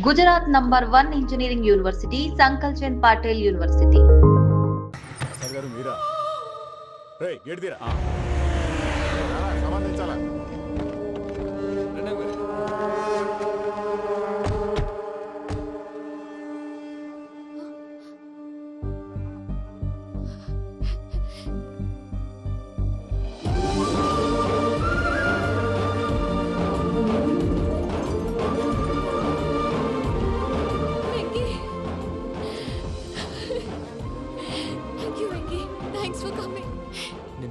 Gujarat number 1 engineering university Sankal Chand Patel university. Sir గారు మీరా? రేయ్ గేట్ తీరా. సంబంధించాలా?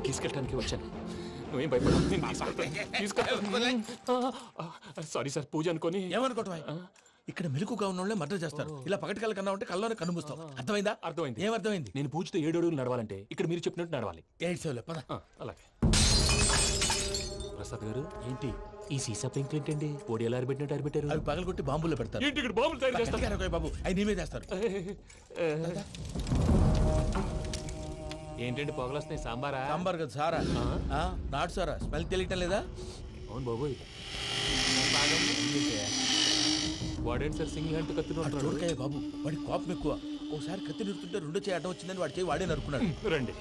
తీసుకెళ్ళడానికి వచ్చాను. నువ్వేం భయపడవు. సారీ సార్, పూజ అనుకోని. ఏమనుకోవటం? ఇక్కడ మెలుకుగా ఉన్న వాళ్ళే మర్డర్ చేస్తారు. ఇలా పగటి కళ్ళ కన్నా ఉంటే కళ్ళలోనే కనుమూస్తాం. అర్థమైందా? అర్థమైంది. ఏమర్థమైంది? నేను పూజతో 7 అడుగులు నడవాలంటే ఇక్కడ మీరు చెప్పినట్టు నడవాలి. అలాగే. ప్రసాద్ గారు, ఏంటి ఈ సీసా పెంకులు ఏంటండి? పొడి ఎలా అరబెట్టినట్టు అరబెట్టారు? అవి పగలగొట్టి బాంబుల్లో పెడతారు. ఏంటి ఇక్కడ బాంబులు తయారు చేస్తారు? బాబు అవి నీమే చేస్తారు. ఏంటండి పొగలొస్తున్నాయి? సాంబారా? సాంబార్ కదా సారా. నాటు సారా. స్మెల్ తెలియటం లేదా? అవును బాబోయ్. వాడేంటి సార్ సింగిల్ హ్యాండ్ కత్తి చూడకాయ బాబు, వాడి కోపం ఎక్కువ. ఒకసారి కత్తి నిరుతుంటే 2 చేయి అడ్డం వచ్చిందని వాడి చేయి వాడే నరుకున్నాడు. రండి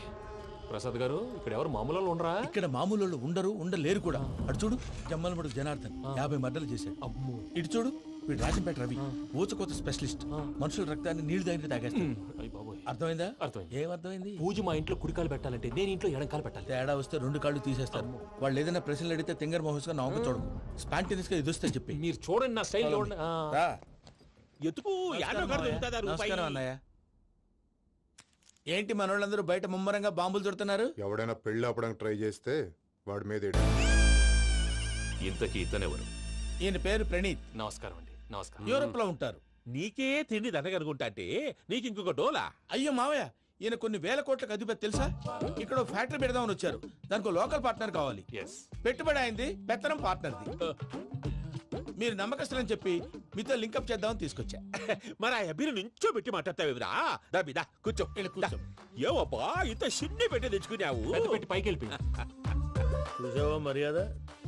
ప్రసాద్ గారు, ఇక్కడ ఎవరు మామూలు వాళ్ళు ఉండరా? ఇక్కడ మామూలు వాళ్ళు ఉండలేరు కూడా. అటు చూడు, జమ్మలమడు జనార్దన్ 50 మర్డర్లు చేశాడు. అమ్మో. ఇటు చూడు, వీడు రాజంపేట రవి ఊచకోత స్పెషలిస్ట్. మనుషుల రక్తాన్ని నీళ్లు దగ్గర తాగేస్తాడు. అర్థమైందా? అర్థమైంది. ఏమర్థమైంది? పూజ మా ఇంట్లో కుడికాలు పెట్టాలంటే నేను ఇంట్లో ఎడంకాలు పెట్టాలి. తేడా వస్తే 2 కాళ్ళు తీసేస్తారు. వాళ్ళు ఏదైనా ప్రశ్నలు అడిగితే తింగర్ మహోస్ గా నవ్వు చూడకు. స్పాంటినియస్ గా ఎదుస్తా చెప్పి. మీరు చూడండి నా స్టైల్. ఎత్తుకు. నమస్కారం అన్నయ్య. ఏంటి మనోళ్ళందరూ బయట ముమ్మరంగా బాంబులు చుడుతున్నారు? ఎవడైనా పెళ్లి ఆపడానికి ట్రై చేస్తే వాడి మీద ఇంతకీ ఇతనెవరు? ఈయన పేరు ప్రణీత్. నమస్కారం అండి. నమస్కారం. యూరోప్ లో ఉంటారు. నీకే తిండి దండగనుకుంటా అంటే నీకు ఇంకొక డోలా? అయ్యో మావయ్య, ఈయన కొన్ని వేల కోట్లకు అధిపతి తెలుసా? ఇక్కడ ఫ్యాక్టరీ పెడదామని వచ్చారు. దానికి లోకల్ పార్ట్నర్ కావాలి. పెట్టుబడి అయింది, పెత్తనం పార్ట్నర్ది. మీరు నమ్మకస్తులని చెప్పి మీతో లింకప్ చేద్దామని తీసుకొచ్చా. మరి ఆ అబ్బిని నుంచో పెట్టి మాట్లాడతావురా? దాబిదా కూర్చో. ఏవబ్బా ఇంత సిన్ని పెట్టి తెచ్చుకున్నావు? పెట్టి పైకి వెళ్ళి. చూసావా మర్యాద?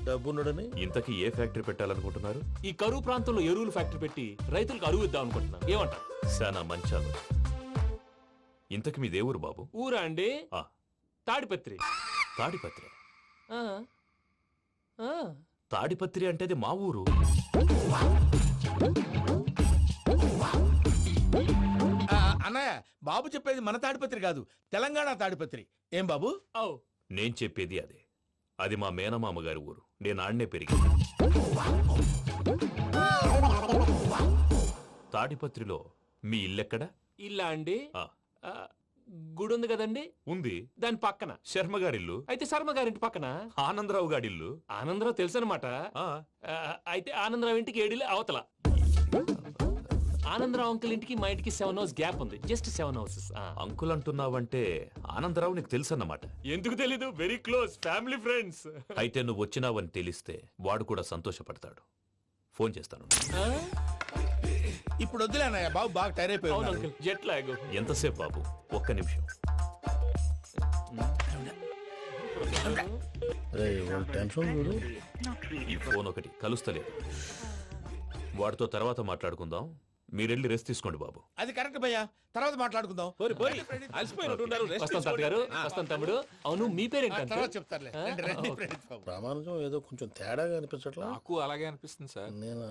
డబ్బున్నడని. ఇంతకీ ఏ ఫ్యాక్టరీ పెట్టాలనుకుంటున్నారు? ఈ కరువు ప్రాంతంలో ఎరువులు ఫ్యాక్టరీ పెట్టి రైతులకు అరువు ఇద్దాం అనుకుంటున్నాను. ఏమంటారు? శానా మంచాలు. ఇంతకి మీ దేవురు బాబు? ఊరా అండి? తాడిపత్రి. తాడిపత్రి? తాడిపత్రి అంటే అది మా ఊరు. అన్నయ్య, బాబు చెప్పేది మన తాడిపత్రి కాదు, తెలంగాణ తాడిపత్రి. ఏం బాబు? నేను చెప్పేది అదే. అది మా మేనమామ గారి ఊరు. నేను ఆడనే పెరిగి. తాడిపత్రిలో మీ ఇల్లెక్కడ? ఇల్లా అండి? గుడి ఉంది కదండి. ఉంది. దాని పక్కన శర్మ గారిల్లు. అయితే శర్మ గారింటి పక్కన ఆనందరావు గారిల్లు. ఆనందరావు తెలుసు అనమాట. అయితే ఆనందరావు ఇంటికి 7 అవతల. ఆనందరావు అంకుల్ ఇంటికి మా ఇంటికి 7 హౌస్ గ్యాప్ ఉంది. Just 7 houses. అంకుల్ అంటున్నావంటే ఆనందరావు నీకు తెలుసు అన్నమాట. ఎందుకు తెలీదు? Very close family friends. అయితే నువ్వు వచ్చినావని తెలిస్తే వాడు కూడా సంతోషపడతాడు. ఫోన్ చేస్తాను. ఇప్పుడు వద్దులే అన్నయ్య, బాబు బాగా టైర్ అయిపోయాడు. Jet lag. ఎంతసేపు బాబు? ఒక్క నిమిషం. ఈ ఫోన్ ఒకటి కలుస్తలేదు. వాడితో తర్వాత మాట్లాడుకుందాం. మీరెళ్ళి రెస్ట్ తీసుకోండి బాబు. అది కరెక్ట్ భయ్యా, తర్వాత మాట్లాడుకుందాం. వస్తాను తమ్ముడు. అవును, మీ పేరేంటి? ప్రామాణికం ఏదో కొంచెం తేడాగా అనిపించట్లా? నాకు అలాగే అనిపిస్తుంది సార్. నేను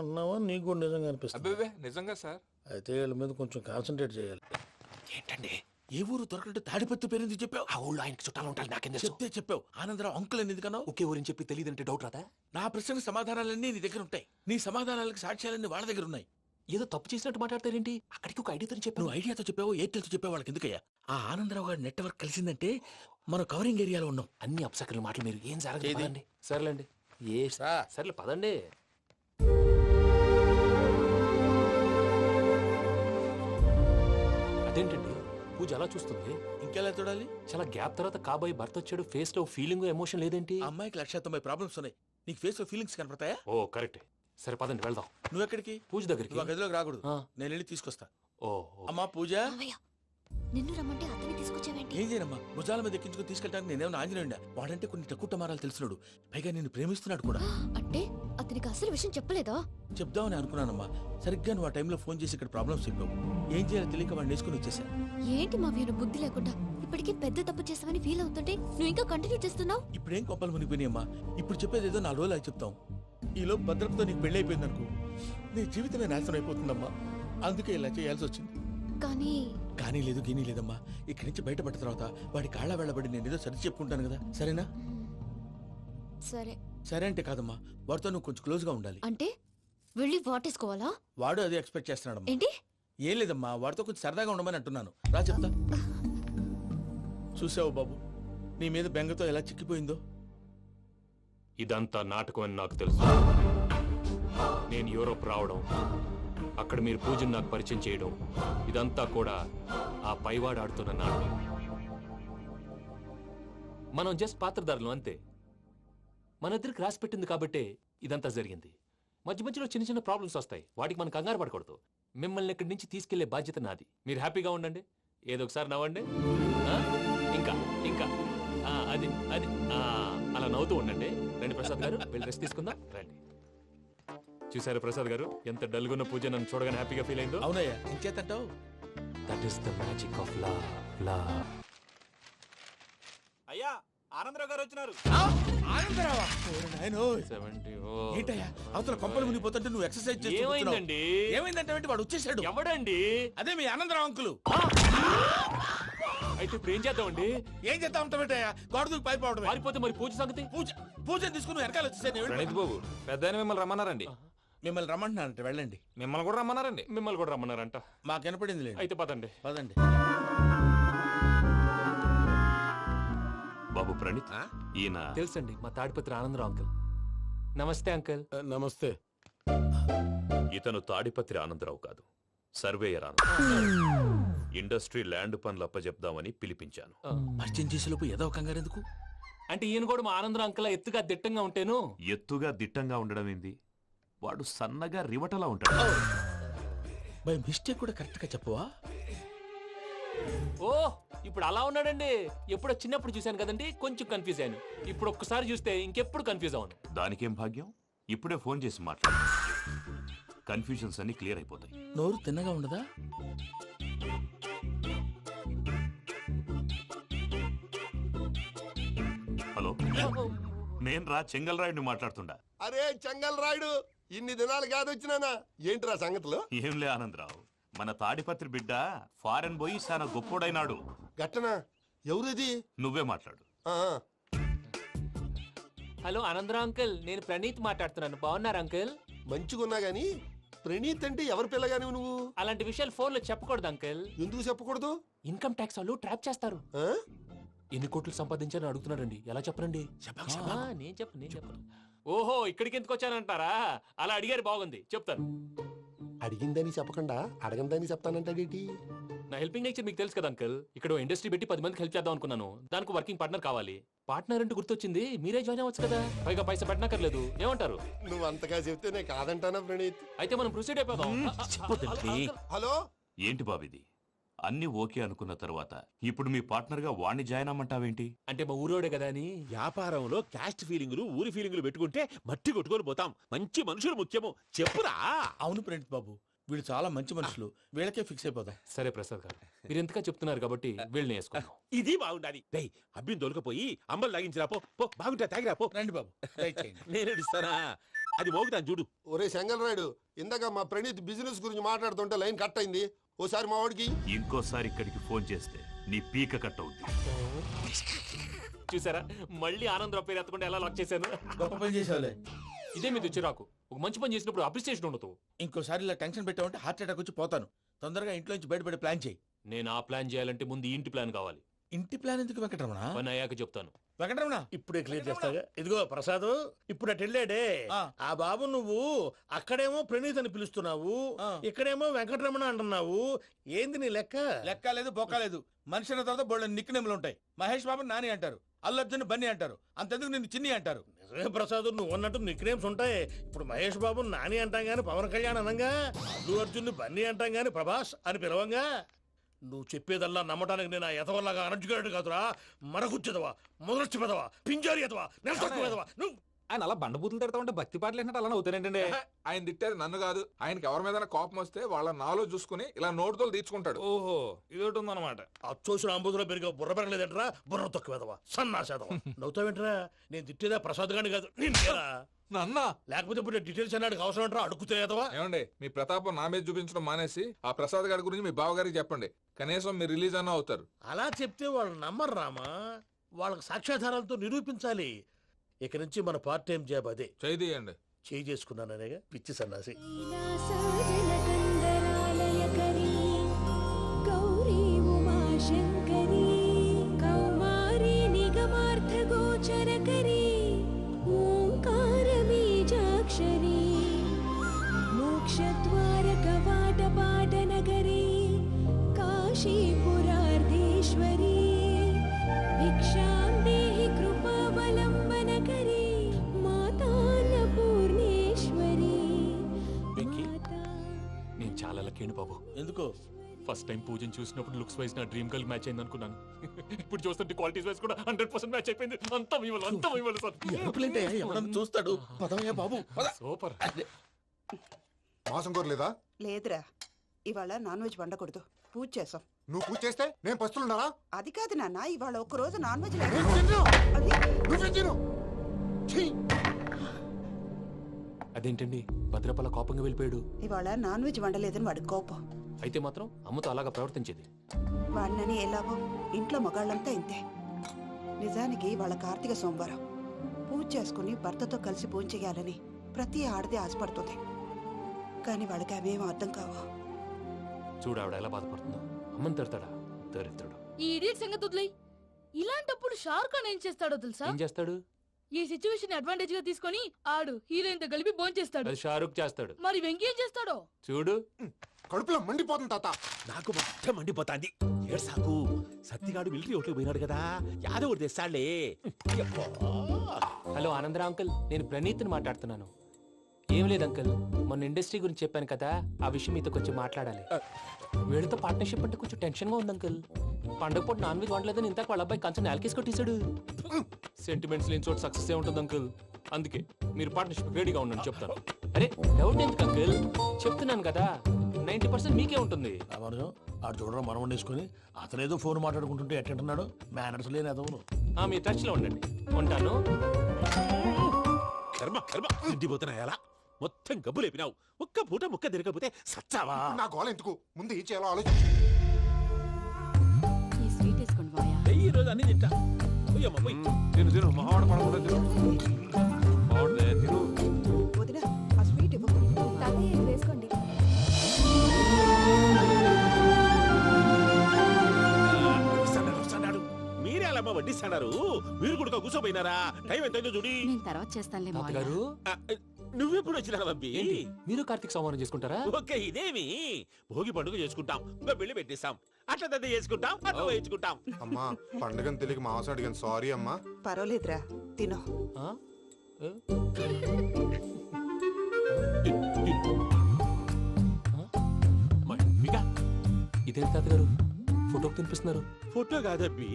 అన్నావా నీకు కూడా నిజంగా అనిపిస్తుంది? నిజంగా సార్. అయితే వీళ్ళ మీద కొంచెం కాన్సన్ట్రేట్ చేయాలి. ఏంటండి? ఏ ఊరు దొరకట్టు తాడిపత్రి పేరు ఎందుకు చెప్పావు? ఆ ఊళ్ళో ఆయనకి చుట్టాలు ఉంటారు. నాకేం చెప్తే చెప్పావు. ఆనందరావు అంకుల్ అని ఎందుకన్నావు? ఒకే ఊరిని చెప్పి తెలియదంటే డౌట్ రాదా? నా ప్రశ్నకు సమాధానాలన్నీ నీ దగ్గర ఉంటాయి. నీ సమాధానాలకు సాక్ష్యాలన్నీ వాళ్ళ దగ్గర ఉన్నాయి. ఏదో తప్పు చేసినట్టు మాట్లాడతారేంటి? అక్కడికి ఒక ఐడియాతో చెప్పావు. నువ్వు ఐడియాతో చెప్పావు, ఎయిర్టెల్తో చెప్పావు. వాళ్ళకి ఎందుకయ్యా? ఆ ఆనందరావు గారి నెట్వర్క్ కలిసిందంటే మనం కవరింగ్ ఏరియాలో ఉన్నాం. అన్ని అప్సకర్ల మాటలు మీరు ఏం జరగదండి. సర్లేండి. సర్లే పదండి. అదేంటండి పూజ అలా చూస్తుంది? ఇంకెలా చూడాలి? చాలా గ్యాప్ తర్వాత కాబోయే భర్త వచ్చాడు. ఫేస్ లో ఫీలింగ్ ఎమోషన్ లేదేంటి? అమ్మాయికి 190 ప్రాబ్లమ్స్ ఉన్నాయి. నీకు ఫేస్ లో ఫీలింగ్స్ కనపడతాయా? ఓ కరెక్ట్. సరే పదండి వెళ్దాం. నువ్వు ఎక్కడికి? పూజ దగ్గరికి. గదిలోకి రాకూడదు, నేను వెళ్ళి తీసుకొస్తా. ఓ అమ్మా పూజ. నిన్ను రమ్మంటే అతన్ని తీసుకొచ్చి తీసుకొచ్చావేంటి? ఏం చేయనమ్మా, భుజాల మీద ఎక్కించుకుని తీసుకెళ్ళడానికి నేనేమన్నా ఆంజనేయుడా? వాడంటే కొన్ని తక్కువ టమారాలు తెలిసినాడు, పైగా నేను ప్రేమిస్తున్నాడు కూడా. అంటే అతనికి అసలు విషయం చెప్పలేదా? చెప్దామని అనుకున్నానమ్మా, సరిగ్గా నువ్వు ఆ టైంలో ఫోన్ చేసి ఇక్కడ ప్రాబ్లమ్స్ చెప్పావు. ఏం చేయాలో తెలియక వాడిని వేసుకుని వచ్చేసా. ఏంటి మా వీరు బుద్ధి లేకుండా ఇప్పటికీ పెద్ద తప్పు చేసావని ఫీల్ అవుతుంటే నువ్వు ఇంకా కంటిన్యూ చేస్తున్నావు? ఇప్పుడేం కొప్పలు మునిగిపోయినాయమ్మా, ఇప్పుడు చెప్పేది ఏదో 4 రోజులు అది చెప్తాం. ఈలో భద్రతతో నీకు పెళ్లి అయిపోయింది అనుకో, నీ జీవితమే నాశనం అయిపోతుందమ్మా. అందుకే ఇలా చేయాల్సి వచ్చింది. కానీ లేదు గీనీ లేదమ్మా. ఇక్కడి నుంచి బయటపడ్డ తర్వాత వాడి కాళ్ళ వెళ్ళబడి నేను ఏదో సరి చెప్పుకుంటాను కదా, సరేనా? సరే. సరే అంటే కాదమ్మా, వాడితో నువ్వు కొంచెం క్లోజ్ గా ఉండాలి. అంటే వెళ్ళి వాటేసుకోవాలా? వాడు అదే ఎక్స్పెక్ట్ చేస్తున్నాడమ్మా. ఏంటి? ఏం లేదమ్మా, వాడితో కొంచెం సరదాగా ఉండమని అంటున్నాను. రా చెప్తా. చూసావు బాబు, నీ మీద బెంగతో ఎలా చిక్కిపోయిందో. ఇదంతా నాటకం అని నాకు తెలుసు. నేను యూరోప్ రావడం, అక్కడ మీరు పూజను నాకు పరిచయం చేయడం, ఇదంతా కూడా ఆ పైవాడు ఆడుతున్న నాటకం. మనం జస్ట్ పాత్రధారులు అంతే. మన ఇద్దరికి రాసి పెట్టింది కాబట్టే ఇదంతా జరిగింది. మధ్య మధ్యలో చిన్న చిన్న ప్రాబ్లమ్స్ వస్తాయి, వాటికి మనం కంగారు పడకూడదు. మిమ్మల్ని ఇక్కడి నుంచి తీసుకెళ్లే బాధ్యత నాది. మీరు హ్యాపీగా ఉండండి, ఏదో ఒకసారి నవ్వండి. ఇంకా ఇంకా అది అది అలా నవ్వుతూ ఉండండి. రండి ప్రసాద్ గారు, వెళ్ళి రెస్ట్ తీసుకుందాం. రండి. చూసారు ప్రసాద్ గారు, ఎంత డల్గున్న పూజ నన్ను చూడగానే హ్యాపీగా ఫీల్ అయిందో? అవునయ్యా, ఇంకేతంటావు? That is the magic of love. అయ్యా ఆనందరావు గారు వచ్చినారు. ఆనందరావా? ఏంటయ్యా, అవతల కొంపలు మునిగిపోతుంటే నువ్వు ఎక్సర్సైజ్ చేస్తున్నావు. ఏమైందండి? ఏమైందంటే వాడు వచ్చేసాడు. ఎవడండి? అదే మీ ఆనందరావు అంకులు. అయితే ఇప్పుడు ఏం చేద్దామండి? ఏం చేద్దాం ఉంటావేటయ్యా, గోడ దూకి పైపోవడం. పారిపోతే మరి పూజ సంగతి? పూజ తీసుకుని వెనకాల వచ్చేసాను. ప్రణీత్ బాబు, పెద్ద మిమ్మల్ని రమ్మన్నారండి. మిమ్మల్ని రమ్మంటున్నారంట, వెళ్ళండి. మిమ్మల్ని కూడా రమ్మన్నారండి. మిమ్మల్ని కూడా రమ్మన్నారంట. మాకు వినపడింది లేదు. అయితే పదండి. పదండి. బాబు ప్రణీత్, ఈయన తెలుసండి, మా తాడిపత్రి ఆనందరావు అంకుల్. నమస్తే అంకుల్. నమస్తే. ఇతను తాడిపత్రి ఆనందరావు కాదు, సర్వేయర్ ఆనందరావు. ఇండస్ట్రీ ల్యాండ్ పనులు అప్పజెప్దామని పిలిపించాను. పరిచయం చేసేలోపు ఏదో కంగారు ఎందుకు? అంటే ఈయన కూడా మా ఆనందరావు అంకుల్ ఎత్తుగా దిట్టంగా ఉంటేను. ఎత్తుగా దిట్టంగా ఉండడం ఏంది, వాడు సన్నగా రివటలా ఉంటాడు. బై మిస్టేక్ కూడా కరెక్ట్ గా చెప్పవా? ఓ, ఇప్పుడు అలా ఉన్నాడండి. ఎప్పుడో చిన్నప్పుడు చూశాను కదండి, కొంచెం కన్ఫ్యూజ్ అయ్యాను. ఇప్పుడు ఒక్కసారి చూస్తే ఇంకెప్పుడు కన్ఫ్యూజ్ అవును. దానికేం భాగ్యం, ఇప్పుడే ఫోన్ చేసి మాట్లాడు. కన్ఫ్యూజన్స్ అన్ని క్లియర్ అయిపోతాయి. నోరు తిన్నగా ఉండదా? హలో, నేను రా చెంగల్ రాయుడిని మాట్లాడుతుండా. అరే చెంగల్ రాయుడు, ఇన్ని దినాలు కాదు వచ్చినానా? ఏంట్రా సంగతులు? ఏంలే ఆనందరావు, మన తాడిపత్రి బిడ్డ ఫారెన్ పోయి చాలా గొప్పోడైనాడు. గట్టనా? ఎవరిది? నువ్వే మాట్లాడు. హలో ఆనందరావు అంకుల్, నేను ప్రణీత్ మాట్లాడుతున్నాను. బాగున్నారు అంకుల్? మంచిగున్నా గాని ప్రణీత్ అంటే ఎవరి పిల్లగాని నువ్వు? అలాంటి విషయాలు ఫోన్ లో చెప్పకూడదు అంకుల్. ఎందుకు చెప్పకూడదు? ఇన్కమ్ ట్యాక్స్ వాళ్ళు ట్రాప్ చేస్తారు. ఆ? ఎన్ని కోట్లు సంపాదించాలని అడుగుతున్నారండి. ఎలా చెప్పరండి? నేను చెప్పను. ఓహో, ఇక్కడికి ఎందుకు వచ్చానంటారా? అలా అడిగారు, బాగుంది, చెప్తాను. అడిగిందని చెప్పకుండా అడగందని చెప్తానంటాడేటి? నా హెల్పింగ్ నేచర్ మీకు తెలుసు కదా అంకుల్. ఇక్కడ ఇండస్ట్రీ పెట్టి 10 మందికి హెల్ప్ చేద్దాం అనుకున్నాను. దానికి వర్కింగ్ పార్ట్నర్ కావాలి. పార్ట్నర్ అంటే గుర్తొచ్చింది, మీరే జాయిన్ అవ్వచ్చు కదా, పైగా పైసా పెట్టనక్కర్లేదు. ఏమంటారు? నువ్వు అంతగా చెప్తే నేను కాదంటానా ప్రణీత్? అయితే మనం ప్రొసీడ్ అయిపోదాం. హలో, ఏంటి బాబిది, అన్ని ఓకే అనుకున్న తర్వాత ఇప్పుడు మీ పార్ట్నర్ గా వాణ్ణి జాయిన్ అమ్మంటావేంటి? అంటే మా ఊరోడే కదా అని. వ్యాపారంలో క్యాస్ట్ ఫీలింగులు, ఊరి ఫీలింగులు పెట్టుకుంటే మట్టి కొట్టుకొని పోతాం. మంచి మనుషులు ముఖ్యము, చెప్పురా. అవును ప్రణీత్ బాబు, వీళ్ళు చాలా మంచి మనుషులు, వీళ్ళకే ఫిక్స్ అయిపోదాం. సరే ప్రసాద్ గారు, మీరు ఎంతగా చెప్తున్నారు కాబట్టి వీళ్ళని వేసుకుందాం. ఇది బాగుండాలి. డై అబ్బిని దొలకపోయి అంబలు లాగించిరా పో. బాగుంటా, తాగిరా పో. రండి బాబు, దయచేయండి. నేను ఇస్తానా? అది మోగుతాను చూడు. ఒరే చెంగల్ రాయుడు, ఇందాక మా ప్రణీత్ బిజినెస్ గురించి మాట్లాడుతుంటే లైన్ కట్ అయింది. ఓసారి మా వాడికి ఇంకోసారి ఇక్కడికి ఫోన్ చేస్తే నీ పీక కట్ అవుద్ది. చూసారా, మళ్ళీ ఆనందరావు పేరు ఎత్తకుండా ఎలా లాక్ చేశాను. గొప్ప పని చేసేవాళ్ళే. ఇదే మీద చిరాకు. ఒక మంచి పని చేసినప్పుడు అప్రిసియేషన్ ఉండదు. ఇంకోసారి ఇలా టెన్షన్ పెట్టామంటే హార్ట్ అటాక్ వచ్చి పోతాను. తొందరగా ఇంట్లో నుంచి బయటపడే ప్లాన్ చేయి. నేను ఆ ప్లాన్ చేయాలంటే ముందు ఈ ఇంటి ప్లాన్ కావాలి. ఇంటి ప్లాన్ ఎందుకు వెంకటరమణ? పని అయ్యాక చెప్తాను. వెంకటరమణ ఇప్పుడే క్లియర్ చేస్తాగా. ఇదిగో ప్రసాద్, ఇప్పుడు అటు వెళ్ళాడే ఆ బాబు, నువ్వు అక్కడేమో ప్రణీత్ అని పిలుస్తున్నావు, ఇక్కడేమో వెంకటరమణ అంటున్నావు. ఏంది నీ లెక్క? లెక్క లేదు, బొక్క లేదు. మనిషి అన్న తర్వాత బోళ్ళ నిక్నెములు ఉంటాయి. మహేష్ బాబు నాని అంటారు, అల్లు అర్జున్ బన్నీ అంటారు, అంతెందుకు నిన్ను చిన్ని అంటారు. నిజమే ప్రసాద్, నువ్వు అన్నట్టు నిక్నేమ్స్ ఉంటాయి. ఇప్పుడు మహేష్ బాబు నాని అంటాం గాని పవన్ కళ్యాణ్ అనంగా, అల్లు అర్జున్ బన్నీ అంటాం గాని ప్రభాస్ అని పిలవంగా. నువ్వు చెప్పేదల్లా నమ్మటానికి నేను ఆ ఎదవల్లాగా అనర్జుకేటెడ్ కాదురా. మరగుచ్చదవా, మొదలచ్చి పెదవా, పింజారి ఎదవా, నెలసొక్కు పెదవా నువ్వు. ఆయన అలా బండబూతులు తిడతా ఉంటే భక్తి పాటలు ఏంటంటే అలా అవుతానంటే. ఆయన తిట్టేది నన్ను కాదు, ఆయనకి ఎవరి మీద కోపం వస్తే వాళ్ళ నాలో చూసుకుని ఇలా నోటుతో తీర్చుకుంటాడు. ఓహో ఇది ఒకటి ఉందన్నమాట. అచ్చోసిన అంబుధులో పెరిగే బుర్ర పెరగలేదంటరా, బుర్ర తొక్కు పెదవా, సన్నాసేదవా. నవ్వుతావేంటరా? నేను తిట్టేదా ప్రసాద్ గాని కాదు నిన్నేరా. నన్న లేకపోతే ఇప్పుడు డీటెయిల్స్ అన్నాడు అవసరం అంటారా? అడుగుతాయేదవా. ఏమండి, మీ ప్రతాపం నా మీద చూపించడం మానేసి ఆ ప్రసాద్ గారి గురించి మీ బావగారికి చెప్పండి. కనీసం మీరు రిలీజ్ అన్న అవుతారు. అలా చెప్తే వాళ్ళు నమ్మరు రామా. వాళ్ళకి సాక్ష్యాధారాలతో నిరూపించాలి. ఇక నుంచి మన పార్ట్ టైం జాబ్ అదే. చేయండి. చేయి చేసుకున్నాననేగా పిచ్చి సన్నాసి. బాబు ఎందుకు? ఫస్ట్ టైం పూజను చూసినప్పుడు లుక్స్ వైజ్ నా డ్రీమ్ గర్ల్ మ్యాచ్ అయింది అనుకున్నాను. ఇప్పుడు చూస్తుంటే క్వాలిటీస్ వైజ్ కూడా 100% మ్యాచ్ అయిపోయింది. అంతా ఇవ్వాలి సార్. ఎవడన్నా చూస్తాడు. పదవయ్యా బాబు. సూపర్. మాసం కోరలేదా? లేదురా, ఇవాళ నాన్ వెజ్ వండకూడదు. పూజ చేసాం. నువ్వు పూజ చేస్తే నేను పస్తులున్నారా? అది కాదు నాన్న, ఇవాళ ఒక్క రోజు నాన్ వెజ్ అదేంటండి భద్రపల కోపంగా వెళ్ళిపోయాడు? ఇవాళ నాన్ వెజ్ వండలేదని వాడి కోపం. అయితే మాత్రం అమ్మతో అలాగా ప్రవర్తించేది. వాడినని ఎలాగో ఇంట్లో మగాళ్ళంతా ఇంతే. నిజానికి వాళ్ళ కార్తీక సోమవారం పూజ చేసుకుని భర్తతో కలిసి పూజ చేయాలని ప్రతి ఆడది ఆశపడుతుంది. కానీ వాళ్ళకి అవేం అర్థం కావు. చూడు ఆవిడ ఎలా బాధపడుతుందో. అమ్మని తిడతాడా దరిద్రుడు. ఈ ఇడియట్ సంగతి వదిలేయ్. ఇలాంటప్పుడు షారుఖ్ ఖాన్ ఏం చేస్తాడో తెలుసా? ఏం చేస్తాడు? ఈ సిచ్యువేషన్ అడ్వాంటేజ్ గా తీసుకొని ఆడు హీరోయిన్ తో కలిపి బోన్ చేస్తాడు. అది షారుఖ్ చేస్తాడు. మరి వెంకీ ఏం చేస్తాడో చూడు. కడుపులో మండిపోతుంది తాత. నాకు మొత్తం మండిపోతాంది. ఏడు సాకు సత్తిగాడు మిలిటరీ ఓట్లకు పోయినాడు కదా, యాదవ్ తెస్తాడులే. హలో ఆనందరా అంకుల్, నేను ప్రణీత్ని మాట్లాడుతున్నాను. ఏం లేదు అంకుల్, మొన్న ఇండస్ట్రీ గురించి చెప్పాను కదా, ఆ విషయం మీతో కొంచెం మాట్లాడాలి. వీళ్ళతో పార్ట్నర్షిప్ అంటే కొంచెం టెన్షన్ గా ఉంది అంకుల్. పండగ పూట నాన్ వెజ్ వండలేదని ఇంతకు వాళ్ళ అబ్బాయి కంచెం నేలకేసి కొట్టేశాడు. సెంటిమెంట్స్ లేని చోట సక్సెస్ ఏ ఉంటుంది అంకుల్. అందుకే మీరు పార్ట్నర్షిప్ రెడీగా ఉండండి చెప్తాను. అరే డౌట్ ఎందుకు అంకుల్, చెప్తున్నాను కదా 90% మీకే ఉంటుంది. ఆడు చూడడం మనం వండేసుకుని అతనేదో ఫోన్ మాట్లాడుకుంటుంటే ఎట్టంటున్నాడు. మేనర్స్ లేని అదవును. మీ టచ్ లో ఉండండి. ఉంటాను. కర్మ కర్మ తిండిపోతున్నాయలా మొత్తం గబ్బు లేపినావు. ఒక్క పూట ముక్క తిరగకపోతే సచ్చావా? నా గోల ఎందుకు, ముందు ఏం చేయాలో ఆలోచించు. ఈ స్వీట్ వేసుకోండి బాయా. ఈ రోజు అన్ని తింటా. పోయమ్మ పోయి. తిను మావాడు పడకుండా తిను. తిను. వదిన ఆ స్వీట్ ఇవ్వు. వేసుకోండి. మీరే అలా వడ్డిస్తాడారు. మీరు కూడా కూర్చోపోయినారా? టైం ఎంతైందో చూడి. నేను తర్వాత చేస్తానులే మావయ్య. గారు నువ్వెప్పుడు వచ్చినా బంపి? మీరు కార్తీక్ సంహారం చేసుకుంటారా? ఓకే, ఇదేమి భోగి పండుగ చేసుకుంటాం, ఇంకా పెళ్లి పెట్టేస్తాం, అట్లా దద్ద చేసుకుంటాం, అట్లా వేయించుకుంటాం. అమ్మా పండుగని తెలియక మాంసం అడిగాను, సారీ అమ్మా. పర్వాలేదురా, తినో. ఇదేంటి తాతగారు ఫోటోకి తినిపిస్తున్నారు? ఫోటో కాదబ్బి,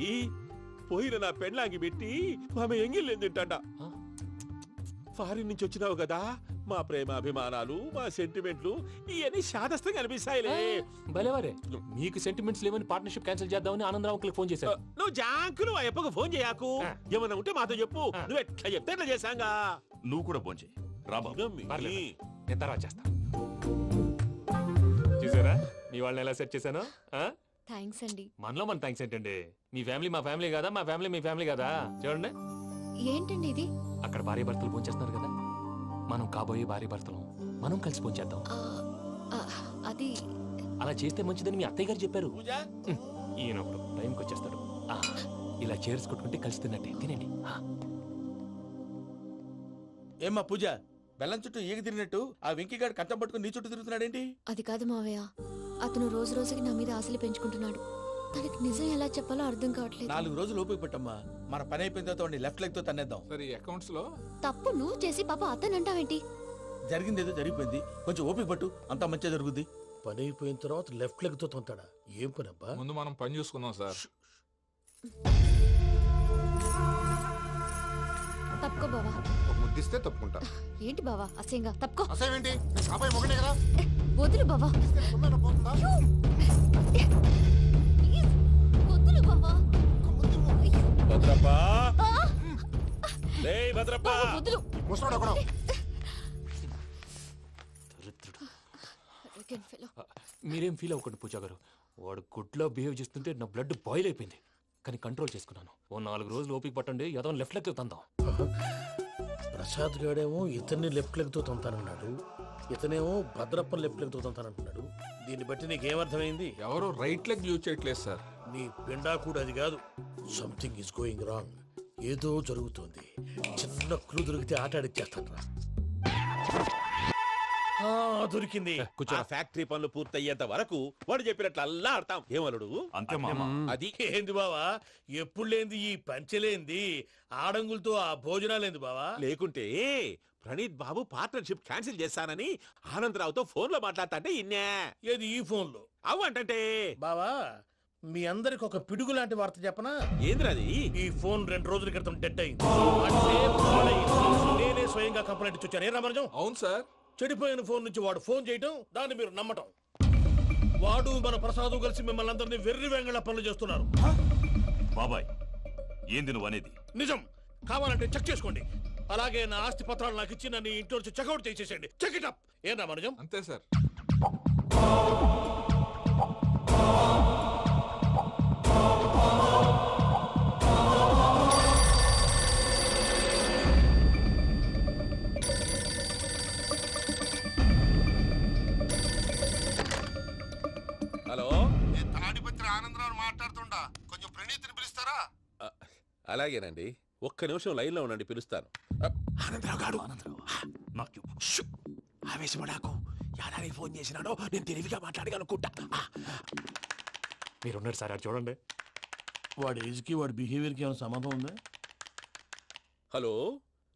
పోయిన నా పెళ్ళాంగి పెట్టి ఆమె ఎంగిల్లేం తింటాడ. ఫారిన్ నుంచి వచ్చినావు కదా, మా ప్రేమ అభిమానాలు, మా సెంటిమెంట్లు ఇవన్నీ శాదస్తంగా అనిపిస్తాయిలే. భలేవారే, మీకు సెంటిమెంట్స్ లేవని పార్ట్నర్షిప్ క్యాన్సిల్ చేద్దామని ఆనందరావు అంకుల్ ఫోన్ చేశారు. నువ్వు జాంకులు ఆ ఎప్పకు ఫోన్ చేయకు. ఏమన్నా ఉంటే మాతో చెప్పు. నువ్వు ఎట్లా చెప్తే ఎట్లా చేశాంగా. నువ్వు కూడా ఫోన్ చేయి. నేను తర్వాత చేస్తా. చూసారా మీ వాళ్ళని ఎలా సెట్ చేశాను? థ్యాంక్స్ అండి. మనలో మన థ్యాంక్స్ ఏంటండి? మీ ఫ్యామిలీ మా ఫ్యామిలీ కదా, మా ఫ్యామిలీ మీ ఫ్యామిలీ కదా. చూడండి, ఏంటండి ఇది? అక్కడ భార్య భర్తలు పోంచేస్తున్నారు కదా, మనం కాబోయే భార్య భర్తలు మనం కలిసి పోంచేద్దాం. అది అలా చేస్తే మంచిదని మీ అత్తయ్య గారు చెప్పారు. ఈయనప్పుడు టైంకి వచ్చేస్తాడు. ఇలా చేర్స్ కొట్టుకుంటే కలిసి తిన్నట్టే. తినండి. ఏమ్మా పూజ, బెల్లం చుట్టూ ఈగ తిరిగినట్టు ఆ వెంకీగాడు కంచం పట్టుకుని నీ చుట్టూ తిరుగుతున్నాడేంటి? అది కాదు మావయ్య, అతను రోజు రోజుకి నా మీద ఆశలు పెంచుకుంటున్నాడు. తనకి నిజం ఎలా చెప్పాలో అర్థం కావట్లేదు. 4 రోజులు ఓపిక పట్టమ్మా, మన పని అయిపోయిన తర్వాత లెఫ్ట్ లెగ్ తో తన్నేద్దాం. సరే అకౌంట్స్ లో తప్పు నువ్వు చేసి పాప అతను అంటావేంటి? జరిగింది ఏదో జరిగిపోయింది, కొంచెం ఓపిక పట్టు, అంతా మంచిగా జరుగుద్ది. పని అయిపోయిన తర్వాత లెఫ్ట్ లెగ్ తో తొంతాడా? ఏం పని అబ్బా? ముందు మనం పని చూసుకుందాం సార్. తప్పుకో బావా. ఒక ముద్దిస్తే తప్పుకుంటా. ఏంటి బావా అసహ్యంగా? తప్పుకో. అసేమేంటి? అబ్బాయి మొగనే కదా. వదులు బావా. సొమ్మేనా పోతుందా? ప్లీజ్, వదులు బావా. భద్రప్ప రేయ్ భద్రప్ప బావా, వదులు. ముసలోడు ఒకడు. దరిద్రుడు. Arrogant fellow. మీరేం ఫీల్ అవ్వకండి పూజా గారు. వాడు గుడ్లో బిహేవ్ చేస్తుంటే నా బ్లడ్ బాయిల్ అయిపోయింది. కానీ కంట్రోల్ చేసుకున్నాను. ఓ 4 రోజులు ఓపిక పట్టండి, ఏదో లెఫ్ట్ లెగ్ తందాం. ప్రసాద్ గాడేమో ఇతన్ని లెఫ్ట్ లెగ్ తో తొంతానన్నాడు, ఇతనేమో భద్రప్పని లెఫ్ట్ లెగ్ తో తొంతానంటున్నాడు. దీన్ని బట్టి నీకేమర్థమైంది? ఎవరు రైట్ లెగ్ యూజ్ చేయట్లేదు సార్. నీ పిండా కూడా అది కాదు. Something is going wrong. ఏదో జరుగుతోంది. చిన్న క్లూ దొరికితే ఆట ఆడిచ్చేస్తాను రా. దొరికింది. ఆ ఫ్యాక్టరీ పనులు పూర్తయ్యేంత వరకు వాడు చెప్పినట్లు అల్లా ఆడతాం. ఏమలుడు అంతే మామ. అది ఏంది బావా, ఎప్పుడు లేంది ఈ పంచలేంది, ఆడంగులతో ఆ భోజనాలేంది బావా? లేకుంటే ప్రణీత్ బాబు పార్ట్నర్షిప్ క్యాన్సిల్ చేస్తానని ఆనందరావుతో ఫోన్ లో మాట్లాడతాంటే ఇన్నే. ఏది ఈ ఫోన్ లో? అవ్వంటే బావా, మీ అందరికి ఒక పిడుగు లాంటి వార్త చెప్పనా? ఏంద్రది? ఈ ఫోన్ 2 రోజుల క్రితం డెడ్ అయింది. అంటే పాడైంది. నేనే స్వయంగా కంప్లైంట్ ఇచ్చి వచ్చాను. ఏ రామరాజం? అవును సార్. చెడిపోయిన ఫోన్ నుంచి వాడు ఫోన్ చేయటం, దాన్ని మీరు నమ్మటం. వాడు మన ప్రసాదు కలిసి మిమ్మల్ని అందరినీ వెర్రి వెంగళ పనులు చేస్తున్నారు. బాబాయ్ ఏంది నువ్వు అనేది? నిజం. కావాలంటే చెక్ చేసుకోండి. అలాగే నా ఆస్తి పత్రాలు నాకు ఇచ్చి నన్ను ఇంట్లో నుంచి చెక్అౌట్ చేసేసేయండి. Check it up. ఏం రామరాజం? అంతే సార్. హలో, నేను తాడిపత్రి ఆనందరావు మాట్లాడుతుండా. కొంచెం ప్రణీతిని పిలుస్తారా? అలాగేనండి. ఒక్క నిమిషం లైన్ లో ఉండండి, పిలుస్తాను. ఆనందరావు గాడు. నాకు ఆవేశపడాకు. యాదానికి ఫోన్ చేసినాడో నేను తెలివిగా మాట్లాడగలనుకుంటా. మీరున్నారు సార్, అది చూడండి. వాడి ఏజ్ కి వాడి బిహేవియర్ కి ఏమైనా సంబంధం ఉందా? హలో,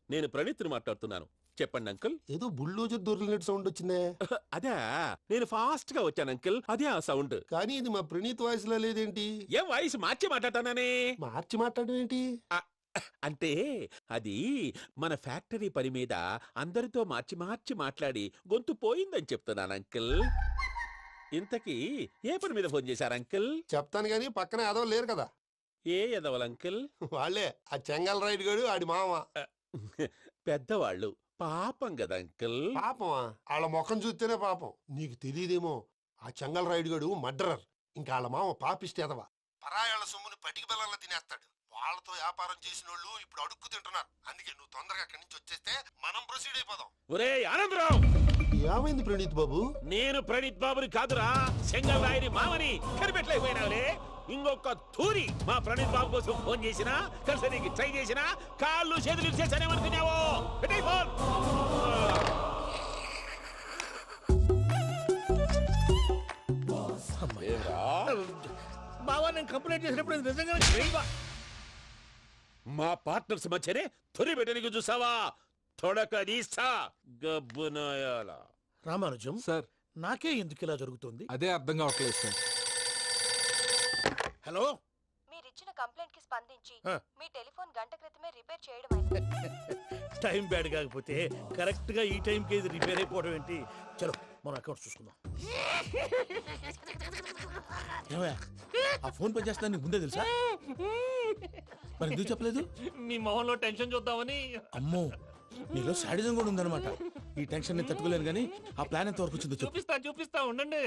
నేను ప్రణీత్ని మాట్లాడుతున్నాను. చెప్పండి అంకుల్. ఏదో బుల్డోజర్ దొరికినట్టు సౌండ్ వచ్చిందే. అదే, నేను ఫాస్ట్ గా వచ్చాను అంకుల్. అదే ఆ సౌండ్. కానీ ఇది మా ప్రణీత్ వాయిస్ లో లేదేంటి? ఏం వాయిస్ మార్చి మాట్లాడతాననే? మార్చి మాట్లాడడం ఏంటి? అంటే అది మన ఫ్యాక్టరీ పని మీద అందరితో మార్చి మార్చి మాట్లాడి గొంతు పోయిందని చెప్తున్నాను అంకుల్. ఇంతకీ ఏ పని మీద ఫోన్ చేశారు అంకుల్? చెప్తాను గానీ పక్కన ఎదవ లేరు కదా. ఏ ఎదవలు అంకుల్? వాళ్ళే ఆ చెంగల్ రైడ్ గడు ఆడి మామ. పెద్దవాళ్ళు. పాపం కదా అంకుల్. పాపమా? వాళ్ళ ముఖం చూస్తేనే పాపం. నీకు తెలియదేమో, ఆ చెంగల్ రైడ్ గడు మర్డరర్. ఇంకా వాళ్ళ మామ పాపిస్తే ఎదవ. పరాయాళ్ళ సొమ్ముని పటికి బెల్లంలో తినేస్తాడు. వాళ్ళతో వ్యాపారం చేసిన వాళ్ళు ఇప్పుడు అడుక్కు తింటున్నారు. అందుకే నువ్వు తొందరగా అక్కడి నుంచి వచ్చేస్తే మనం ప్రొసీడ్ అయిపోదాం. ఒరే ఆనందరావు, ఏమైంది ప్రణీత్ బాబు? నేను ప్రణీత్ బాబుని కాదురా, సెంగల్ రాయని మామని. కనిపెట్టలేకపోయినావులే. ఇంకొక తూరి మా ప్రణీత్ బాబు కోసం ఫోన్ చేసినా, కలిసి ట్రై చేసినా కాళ్ళు చేతులు చేశానేమనుకున్నావో. పెట్టేయ్ ఫోన్. బావా, నేను కంప్లైంట్ చేసినప్పుడు ఇది నిజంగానే చేయవా? మా పార్ట్నర్స్ మధ్యనే తొలి పెట్టడానికి చూసావా? తొడక నీస్తా గబ్బునాయాల. రామానుజం సార్, నాకే ఎందుకు ఇలా జరుగుతుంది? అదే అర్థం కావట్లేదు సార్. హలో, మీరిచ్చిన కంప్లైంట్ కి స్పందించి ఆ. మీ టెలిఫోన్ గంట క్రితమే రిపేర్ చేయడం అయింది. టైం బ్యాడ్ కాకపోతే కరెక్ట్ గా ఈ టైం కి ఇది రిపేర్ అయిపోవడం ఏంటి? చలో మన అకౌంట్ చూసుకుందాం. ఏమయ్య, ఆ ఫోన్ పని చేస్తా నీకు ముందే తెలుసా? మరి ఎందుకు చెప్పలేదు? మీ మొహంలో టెన్షన్ చూద్దామని. అమ్మో, నీలో శాడిజం కూడా ఉందన్నమాట. ఈ టెన్షన్ ని తట్టుకోలేను కానీ ఆ ప్లాన్ ఎంత వరకు వచ్చిందో చెప్పు. చూపిస్తా ఉండండి.